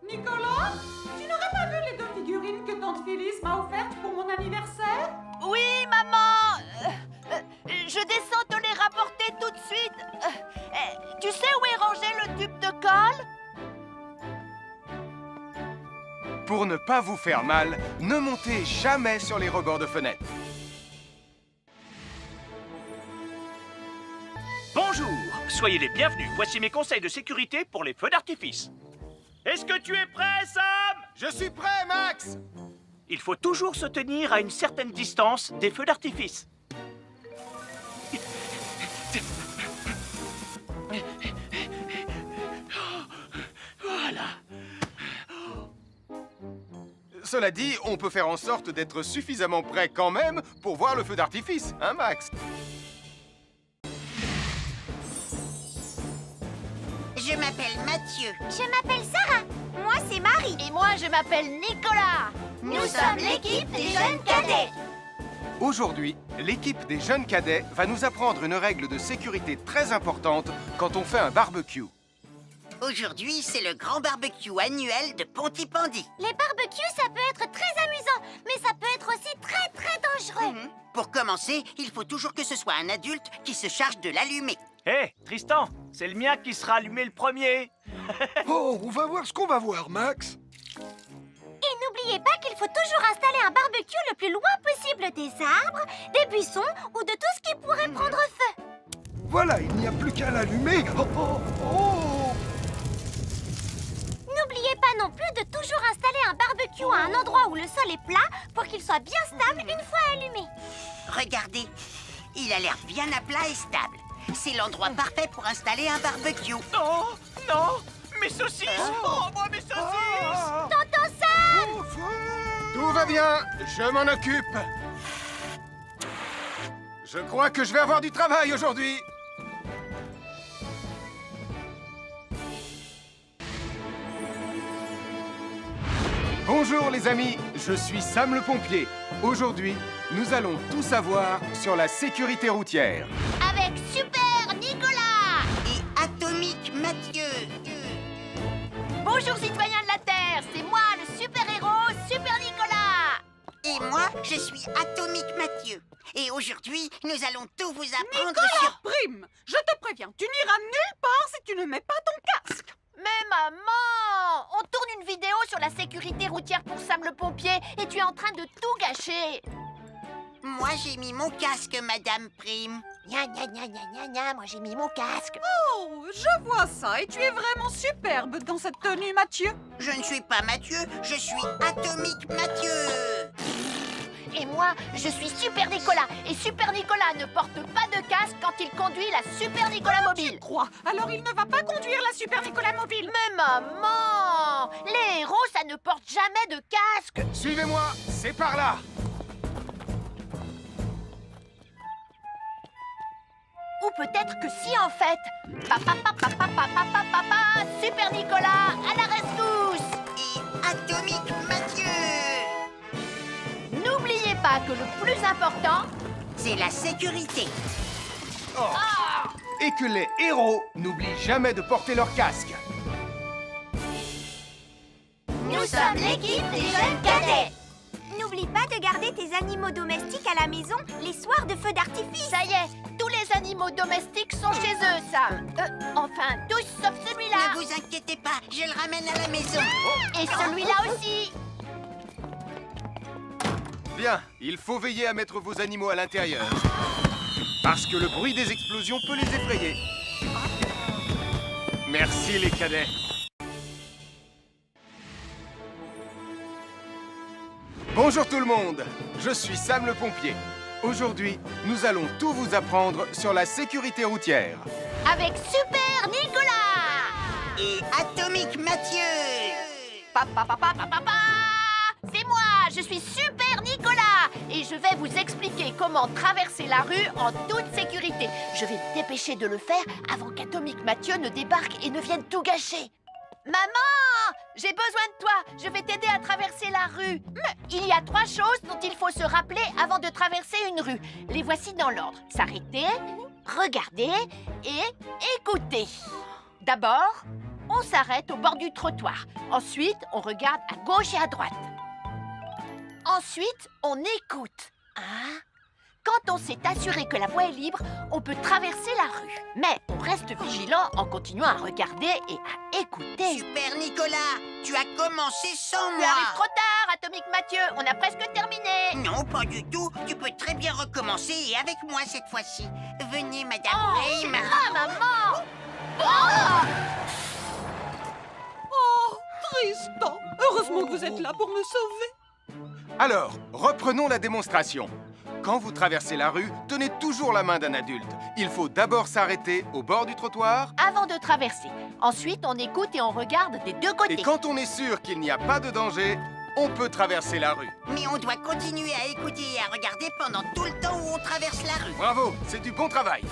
Nicolas, tu n'aurais pas vu les 2 figurines que tante Phyllis m'a offertes pour mon anniversaire? Oui, maman! Je descends te les rapporter tout de suite. Tu sais où est rangé le tube de colle? Pour ne pas vous faire mal, ne montez jamais sur les rebords de fenêtres. Bonjour, soyez les bienvenus. Voici mes conseils de sécurité pour les feux d'artifice. Est-ce que tu es prêt, Sam? Je suis prêt, Max! Il faut toujours se tenir à une certaine distance des feux d'artifice. Voilà. Cela dit, on peut faire en sorte d'être suffisamment prêt quand même pour voir le feu d'artifice, hein, Max? Je m'appelle Mathieu. Je m'appelle Sarah. Moi, c'est Marie. Et moi, je m'appelle Nicolas. Nous sommes l'équipe des jeunes cadets. Aujourd'hui, l'équipe des jeunes cadets va nous apprendre une règle de sécurité très importante quand on fait un barbecue. Aujourd'hui, c'est le grand barbecue annuel de Pontypandy. Les barbecues, ça peut être très amusant, mais ça peut être aussi très très dangereux. Pour commencer, il faut toujours que ce soit un adulte qui se charge de l'allumer. Hé, Tristan, c'est le mien qui sera allumé le premier. Oh, on va voir ce qu'on va voir, Max. Et n'oubliez pas qu'il faut toujours installer un barbecue le plus loin possible des arbres, des buissons ou de tout ce qui pourrait prendre feu. Voilà, il n'y a plus qu'à l'allumer. Oh, oh, oh. N'oubliez pas non plus de toujours installer un barbecue à un endroit où le sol est plat pour qu'il soit bien stable une fois allumé. Regardez, il a l'air bien à plat et stable. C'est l'endroit parfait pour installer un barbecue. Non, non, mes saucisses. Oh, moi, mes saucisses. Tonton Sam! Tout va bien, je m'en occupe. Je crois que je vais avoir du travail aujourd'hui. Bonjour les amis, je suis Sam le pompier. Aujourd'hui, nous allons tout savoir sur la sécurité routière. Avec Super Nicolas! Et Atomique Mathieu. Bonjour citoyens de la Terre, c'est moi le super-héros Super Nicolas! Et moi, je suis Atomique Mathieu. Et aujourd'hui, nous allons tout vous apprendre Nicolas, sur... prime, je te préviens, tu n'iras nulle part si tu ne mets pas ton casque. Mais maman! On tourne une vidéo sur la sécurité routière pour Sam le pompier et tu es en train de tout gâcher! Moi, j'ai mis mon casque, Madame Prime. Gna gna gna gna gna gna, moi j'ai mis mon casque. Oh, je vois ça et tu es vraiment superbe dans cette tenue, Mathieu. Je ne suis pas Mathieu, je suis Atomique Mathieu. Et moi, je suis Super Nicolas. Et Super Nicolas ne porte pas de casque quand il conduit la Super Nicolas mobile. Crois, alors il ne va pas conduire la Super Nicolas mobile. Mais maman! Les héros, ça ne porte jamais de casque. Suivez-moi, c'est par là. Ou peut-être que si en fait. Papa, papa, papa, papa, papa, Super Nicolas, à la rescousse! Et Atomique Mathieu. N'oubliez pas que le plus important, c'est la sécurité. Et que les héros n'oublient jamais de porter leur casque. Nous sommes l'équipe des jeunes cadets. N'oublie pas de garder tes animaux domestiques à la maison les soirs de feu d'artifice. ça y est, tous les animaux domestiques sont chez eux, Sam. Enfin, tous sauf celui-là. Ne vous inquiétez pas, je le ramène à la maison. Et celui-là aussi. Bien, il faut veiller à mettre vos animaux à l'intérieur. Parce que le bruit des explosions peut les effrayer. Merci les cadets. Bonjour tout le monde, je suis Sam le pompier. Aujourd'hui, nous allons tout vous apprendre sur la sécurité routière. Avec Super Nicolas. Et Atomique Mathieu. C'est moi, je suis Super Nicolas. Et je vais vous expliquer comment traverser la rue en toute sécurité. Je vais me dépêcher de le faire avant qu'Atomique Mathieu ne débarque et ne vienne tout gâcher. Maman, j'ai besoin de toi. Je vais t'aider à traverser la rue. Il y a 3 choses dont il faut se rappeler avant de traverser une rue. Les voici dans l'ordre. S'arrêter, regarder et écouter. D'abord, on s'arrête au bord du trottoir. Ensuite, on regarde à gauche et à droite. Ensuite, on écoute. Quand on s'est assuré que la voie est libre, on peut traverser la rue. Mais on reste vigilant en continuant à regarder et à écouter. Super Nicolas, tu as commencé sans Tu moi. arrives trop tard, Atomique Mathieu. On a presque terminé. Non, pas du tout. Tu peux très bien recommencer et avec moi cette fois-ci. Venez, Madame Rayman. Maman. Oh, Tristan, heureusement que vous êtes là pour me sauver. Alors, reprenons la démonstration. Quand vous traversez la rue, tenez toujours la main d'un adulte. Il faut d'abord s'arrêter au bord du trottoir. Avant de traverser. Ensuite, on écoute et on regarde des deux côtés. Et quand on est sûr qu'il n'y a pas de danger, on peut traverser la rue. Mais on doit continuer à écouter et à regarder pendant tout le temps où on traverse la rue. Bravo, c'est du bon travail.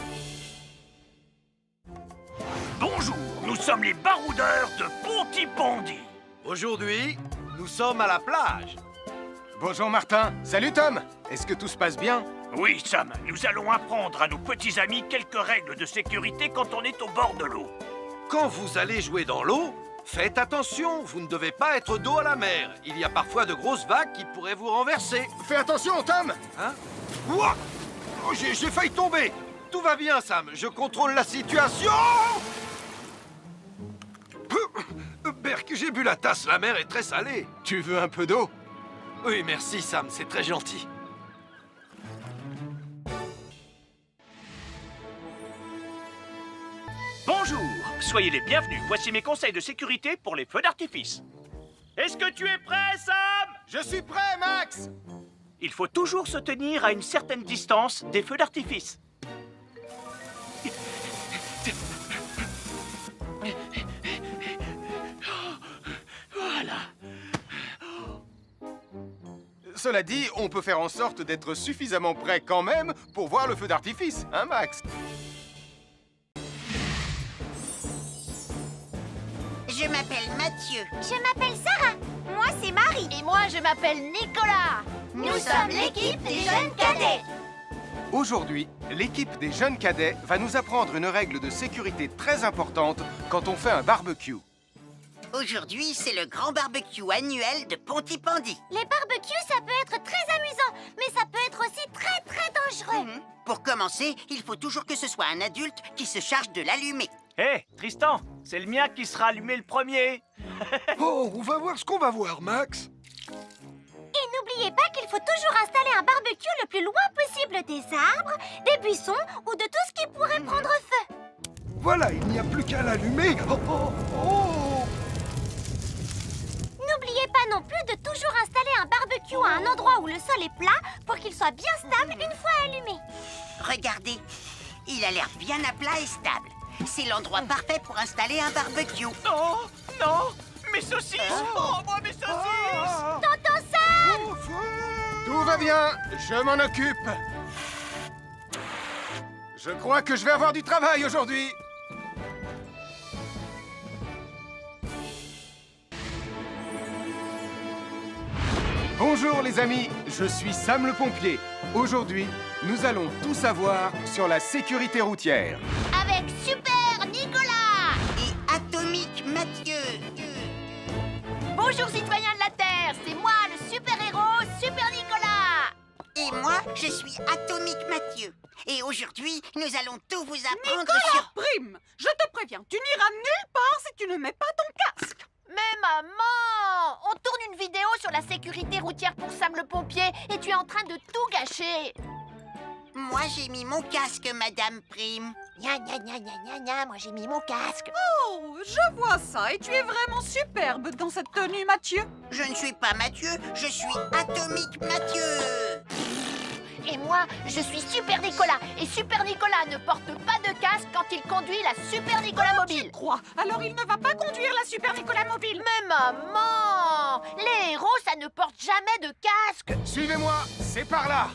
Bonjour, nous sommes les baroudeurs de Pontypandy. Aujourd'hui, nous sommes à la plage. Bonjour Martin. Salut Tom. Est-ce que tout se passe bien? Oui, Sam, nous allons apprendre à nos petits amis quelques règles de sécurité quand on est au bord de l'eau. Quand vous allez jouer dans l'eau, faites attention, vous ne devez pas être dos à la mer. Il y a parfois de grosses vagues qui pourraient vous renverser. Fais attention, Tom. Hein? Ouah! Oh, j'ai failli tomber. Tout va bien, Sam, je contrôle la situation. Berk, j'ai bu la tasse, la mer est très salée. Tu veux un peu d'eau? Oui, merci, Sam, c'est très gentil. Bonjour, soyez les bienvenus. Voici mes conseils de sécurité pour les feux d'artifice. Est-ce que tu es prêt, Sam? Je suis prêt, Max. Il faut toujours se tenir à une certaine distance des feux d'artifice. Voilà. Cela dit, on peut faire en sorte d'être suffisamment prêt quand même pour voir le feu d'artifice, hein, Max? Je m'appelle Mathieu. Je m'appelle Sarah. Moi, c'est Marie. Et moi, je m'appelle Nicolas. Nous sommes l'équipe des jeunes cadets. Aujourd'hui, l'équipe des jeunes cadets va nous apprendre une règle de sécurité très importante quand on fait un barbecue. Aujourd'hui, c'est le grand barbecue annuel de Pontypandy. Les barbecues, ça peut être très amusant, mais ça peut être aussi très, très dangereux. Pour commencer, il faut toujours que ce soit un adulte qui se charge de l'allumer. Hé, Tristan, c'est le mien qui sera allumé le premier. Oh, on va voir ce qu'on va voir, Max. Et n'oubliez pas qu'il faut toujours installer un barbecue le plus loin possible des arbres, des buissons ou de tout ce qui pourrait prendre feu. Voilà, il n'y a plus qu'à l'allumer. Oh, oh, oh. N'oubliez pas non plus de toujours installer un barbecue à un endroit où le sol est plat pour qu'il soit bien stable une fois allumé. Regardez, il a l'air bien à plat et stable. C'est l'endroit parfait pour installer un barbecue. Non, non, mes saucisses. Oh, moi, mes saucisses. Tonton Sam! Tout va bien, je m'en occupe. Je crois que je vais avoir du travail aujourd'hui. Bonjour les amis, je suis Sam le pompier. Aujourd'hui, nous allons tout savoir sur la sécurité routière. Avec Super Nicolas. Et Atomique Mathieu. Bonjour citoyens de la Terre, c'est moi le super-héros Super Nicolas. Et moi, je suis Atomique Mathieu. Et aujourd'hui, nous allons tout vous apprendre Nicolas sur... Prime, je te préviens, tu n'iras nulle part si tu ne mets pas ton casque. Mais maman, on tourne une vidéo sur la sécurité routière pour Sam le pompier et tu es en train de tout gâcher. Moi, j'ai mis mon casque, Madame Prime. Gna gna gna gna gna gna, moi j'ai mis mon casque. Oh, je vois ça et tu es vraiment superbe dans cette tenue, Mathieu. Je ne suis pas Mathieu, je suis Atomique Mathieu. Et moi, je suis Super Nicolas. Et Super Nicolas ne porte pas de casque quand il conduit la Super Nicolas mobile. Crois, alors il ne va pas conduire la Super Nicolas mobile. Mais maman, les héros, ça ne porte jamais de casque. Suivez-moi, c'est par là.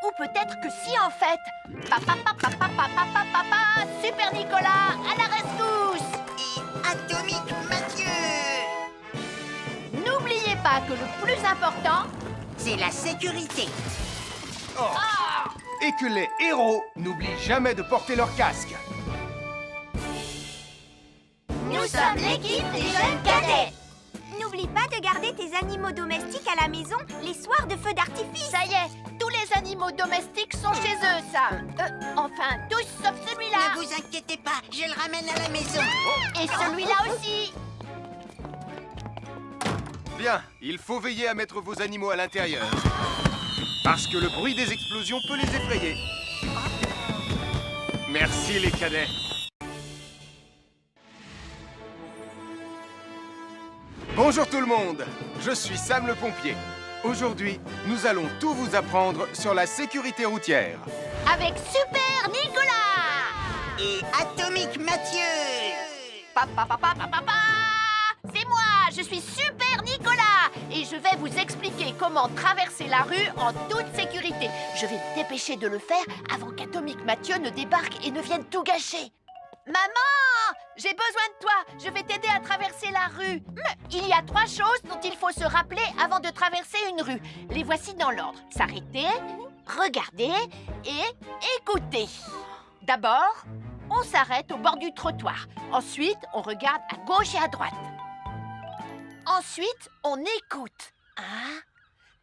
Ou peut-être que si en fait. Papa, papa, papa, papa, papa, Super Nicolas, à la rescousse. Et Atomique Mathieu. N'oubliez pas que le plus important, c'est la sécurité. Oh. Et que les héros n'oublient jamais de porter leur casque. nous sommes l'équipe des jeunes cadets. N'oublie pas de garder tes animaux domestiques à la maison les soirs de feu d'artifice. Ça y est, tous les animaux domestiques sont chez eux, Sam. Enfin, tous sauf celui-là. Ne vous inquiétez pas, je le ramène à la maison. Et celui-là aussi. Bien, il faut veiller à mettre vos animaux à l'intérieur. Parce que le bruit des explosions peut les effrayer. Merci les cadets. Bonjour tout le monde, je suis Sam le pompier. Aujourd'hui, nous allons tout vous apprendre sur la sécurité routière. Avec Super Nicolas. Et Atomique Mathieu. Papa, papa, papa, papa. C'est moi, je suis Super Nicolas. Et je vais vous expliquer comment traverser la rue en toute sécurité. Je vais me dépêcher de le faire avant qu'Atomique Mathieu ne débarque et ne vienne tout gâcher. Maman, j'ai besoin de toi. Je vais t'aider à traverser la rue. Mais il y a 3 choses dont il faut se rappeler avant de traverser une rue. Les voici dans l'ordre. S'arrêter, regarder et écouter. D'abord, on s'arrête au bord du trottoir. Ensuite, on regarde à gauche et à droite. Ensuite, on écoute. Hein?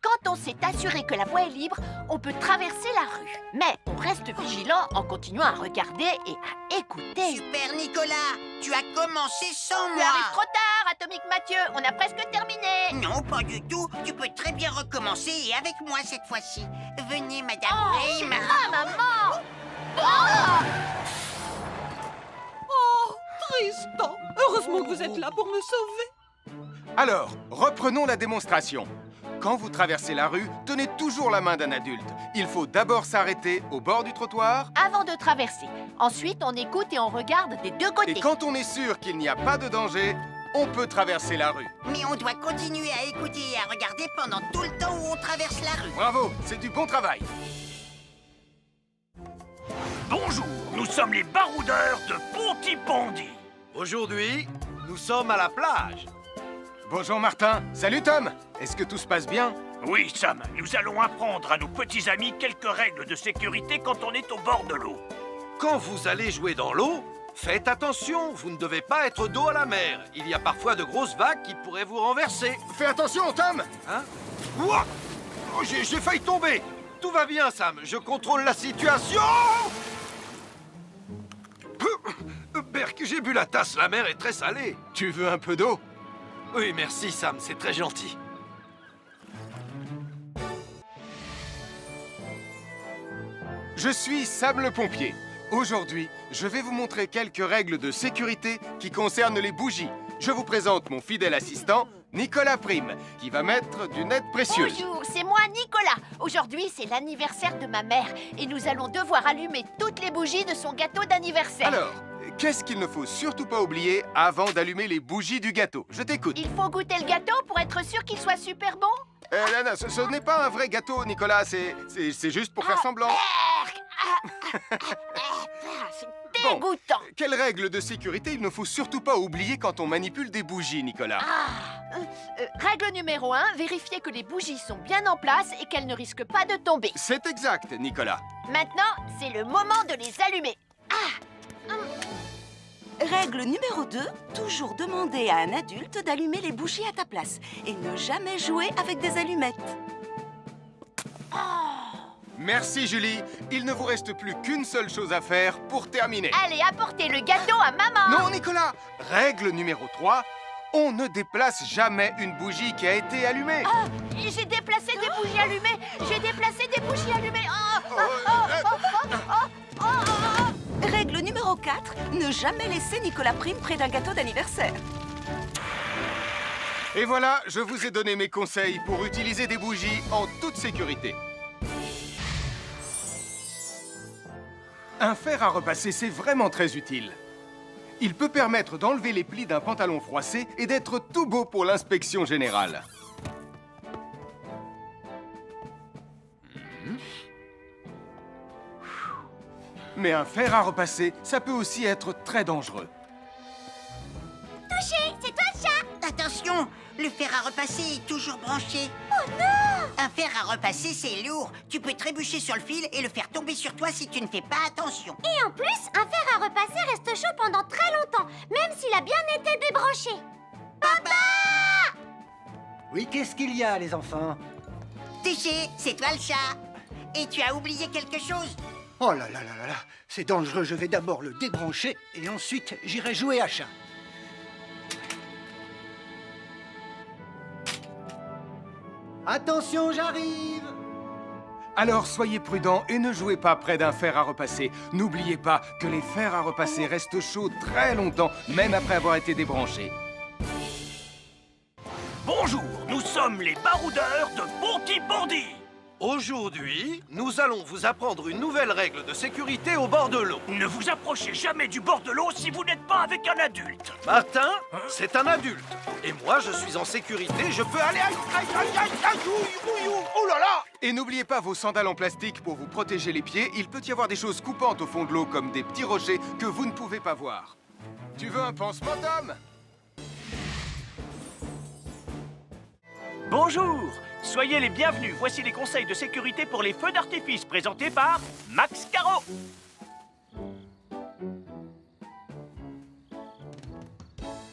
Quand on s'est assuré que la voie est libre, on peut traverser la rue. Mais on reste vigilant en continuant à regarder et à écouter. Super Nicolas, tu as commencé sans Tu moi. arrives trop tard, Atomique Mathieu. On a presque terminé. Non, pas du tout. Tu peux très bien recommencer et avec moi cette fois-ci. Venez, Madame Prime. Ah, maman. Oh! Oh, Tristan. Heureusement que vous êtes là pour me sauver. Alors, reprenons la démonstration. Quand vous traversez la rue, tenez toujours la main d'un adulte. Il faut d'abord s'arrêter au bord du trottoir. Avant de traverser. Ensuite, on écoute et on regarde des deux côtés. Et quand on est sûr qu'il n'y a pas de danger, on peut traverser la rue. Mais on doit continuer à écouter et à regarder pendant tout le temps où on traverse la rue. Bravo, c'est du bon travail. Bonjour, nous sommes les baroudeurs de Pontypandy. Aujourd'hui, nous sommes à la plage. Bonjour Martin. Salut Tom. Est-ce que tout se passe bien? Oui, Sam, nous allons apprendre à nos petits amis quelques règles de sécurité quand on est au bord de l'eau. Quand vous allez jouer dans l'eau, faites attention, vous ne devez pas être dos à la mer. Il y a parfois de grosses vagues qui pourraient vous renverser. Fais attention, Tom. Hein? Ouah! Oh, j'ai failli tomber. Tout va bien, Sam, je contrôle la situation. Berk, j'ai bu la tasse, la mer est très salée. Tu veux un peu d'eau? Oui, merci, Sam, c'est très gentil. Je suis Sam le pompier. Aujourd'hui, je vais vous montrer quelques règles de sécurité qui concernent les bougies. Je vous présente mon fidèle assistant, Nicolas Prime, qui va mettre d'une aide précieuse. Bonjour, c'est moi Nicolas. Aujourd'hui, c'est l'anniversaire de ma mère et nous allons devoir allumer toutes les bougies de son gâteau d'anniversaire. Alors, qu'est-ce qu'il ne faut surtout pas oublier avant d'allumer les bougies du gâteau? Je t'écoute. Il faut goûter le gâteau pour être sûr qu'il soit super bon. Non, ce n'est pas un vrai gâteau, Nicolas. C'est juste pour faire semblant. C'est dégoûtant. Quelles règles de sécurité il ne faut surtout pas oublier quand on manipule des bougies, Nicolas? Règle numéro 1, vérifier que les bougies sont bien en place et qu'elles ne risquent pas de tomber. C'est exact, Nicolas. Maintenant, c'est le moment de les allumer. Règle numéro 2, toujours demander à un adulte d'allumer les bougies à ta place et ne jamais jouer avec des allumettes. Merci Julie. Il ne vous reste plus qu'une seule chose à faire pour terminer. Allez, apportez le gâteau à maman. Non, Nicolas. Règle numéro 3. On ne déplace jamais une bougie qui a été allumée. Ah, j'ai déplacé des bougies allumées. J'ai déplacé des bougies allumées. Règle numéro 4, ne jamais laisser Nicolas Prime près d'un gâteau d'anniversaire. Et voilà, je vous ai donné mes conseils pour utiliser des bougies en toute sécurité. Un fer à repasser, c'est vraiment très utile. Il peut permettre d'enlever les plis d'un pantalon froissé et d'être tout beau pour l'inspection générale. Mais un fer à repasser, ça peut aussi être très dangereux. Touché, c'est toi le chat. Attention, le fer à repasser est toujours branché. Oh non! Un fer à repasser, c'est lourd. Tu peux trébucher sur le fil et le faire tomber sur toi si tu ne fais pas attention. Et en plus, un fer à repasser reste chaud pendant très longtemps, même s'il a bien été débranché. Papa! Oui, qu'est-ce qu'il y a, les enfants? Touché, c'est toi le chat. Et tu as oublié quelque chose? Oh là là là là là, c'est dangereux, je vais d'abord le débrancher et ensuite j'irai jouer à chat. Attention, j'arrive! Alors soyez prudents et ne jouez pas près d'un fer à repasser. N'oubliez pas que les fers à repasser restent chauds très longtemps, même après avoir été débranchés. Bonjour, nous sommes les baroudeurs de Bonty-Bordy. Aujourd'hui, nous allons vous apprendre une nouvelle règle de sécurité au bord de l'eau. Ne vous approchez jamais du bord de l'eau si vous n'êtes pas avec un adulte. Martin, c'est un adulte. Et moi, je suis en sécurité, je peux aller... Aïe, aïe, aïe, aïe, aïe, ouïe, ouïe, ouïe. Oh là là! Et n'oubliez pas vos sandales en plastique pour vous protéger les pieds. Il peut y avoir des choses coupantes au fond de l'eau, comme des petits rochers que vous ne pouvez pas voir. Tu veux un pansement, Tom? Bonjour, soyez les bienvenus. Voici les conseils de sécurité pour les feux d'artifice présentés par Max Caro.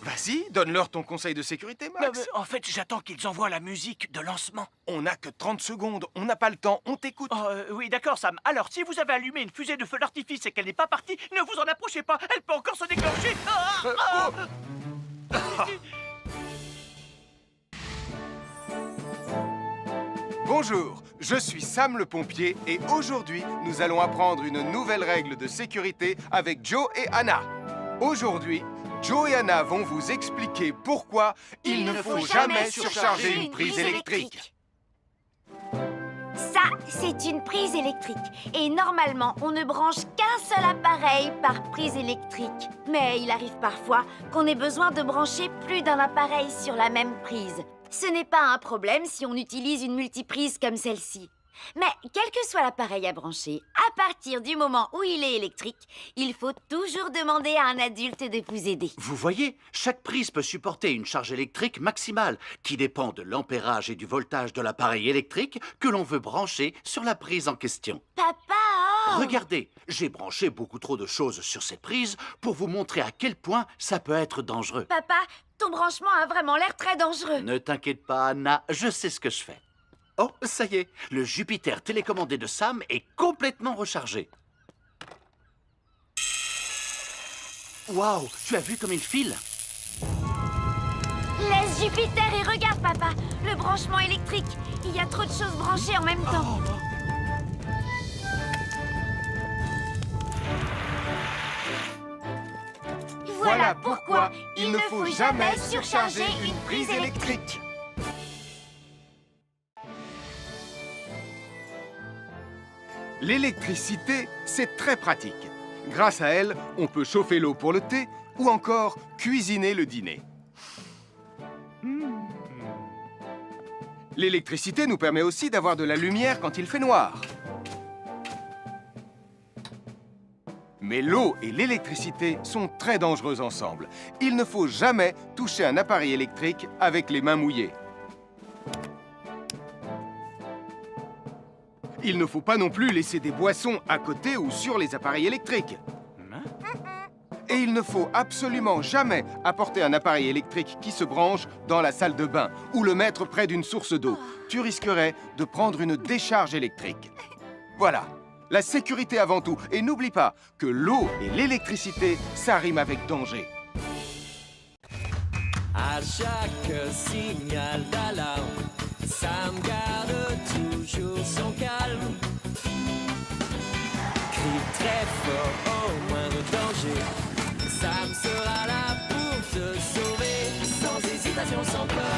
Vas-y, donne-leur ton conseil de sécurité, Max. En fait, j'attends qu'ils envoient la musique de lancement. On n'a que 30 secondes, on n'a pas le temps, on t'écoute. Oui, d'accord, Sam. Alors, si vous avez allumé une fusée de feu d'artifice et qu'elle n'est pas partie, ne vous en approchez pas. Elle peut encore se déclencher. Bonjour, je suis Sam le pompier et aujourd'hui, nous allons apprendre une nouvelle règle de sécurité avec Joe et Anna. Aujourd'hui, Joe et Anna vont vous expliquer pourquoi il ne faut jamais surcharger une prise électrique. Ça, c'est une prise électrique. Et normalement, on ne branche qu'un seul appareil par prise électrique. Mais il arrive parfois qu'on ait besoin de brancher plus d'un appareil sur la même prise. Ce n'est pas un problème si on utilise une multiprise comme celle-ci. Mais quel que soit l'appareil à brancher, à partir du moment où il est électrique, il faut toujours demander à un adulte de vous aider. Vous voyez, chaque prise peut supporter une charge électrique maximale qui dépend de l'ampérage et du voltage de l'appareil électrique que l'on veut brancher sur la prise en question. Papa, oh! Regardez, j'ai branché beaucoup trop de choses sur cette prise pour vous montrer à quel point ça peut être dangereux. Papa, ton branchement a vraiment l'air très dangereux. Ne t'inquiète pas, Anna, je sais ce que je fais. Oh, ça y est, le Jupiter télécommandé de Sam est complètement rechargé. Waouh, tu as vu comme il file? Laisse Jupiter et regarde, papa. Le branchement électrique. Il y a trop de choses branchées en même temps. Voilà pourquoi il ne faut jamais surcharger une prise électrique. L'électricité, c'est très pratique. Grâce à elle, on peut chauffer l'eau pour le thé ou encore cuisiner le dîner. L'électricité nous permet aussi d'avoir de la lumière quand il fait noir. Mais l'eau et l'électricité sont très dangereuses ensemble. Il ne faut jamais toucher un appareil électrique avec les mains mouillées. Il ne faut pas non plus laisser des boissons à côté ou sur les appareils électriques. Et il ne faut absolument jamais apporter un appareil électrique qui se branche dans la salle de bain ou le mettre près d'une source d'eau. Tu risquerais de prendre une décharge électrique. Voilà, la sécurité avant tout. Et n'oublie pas que l'eau et l'électricité, ça rime avec danger. À chaque signal d'alarme, Sam garde toujours son calme. Crie très fort au moindre danger, Sam sera là pour te sauver, sans hésitation, sans peur.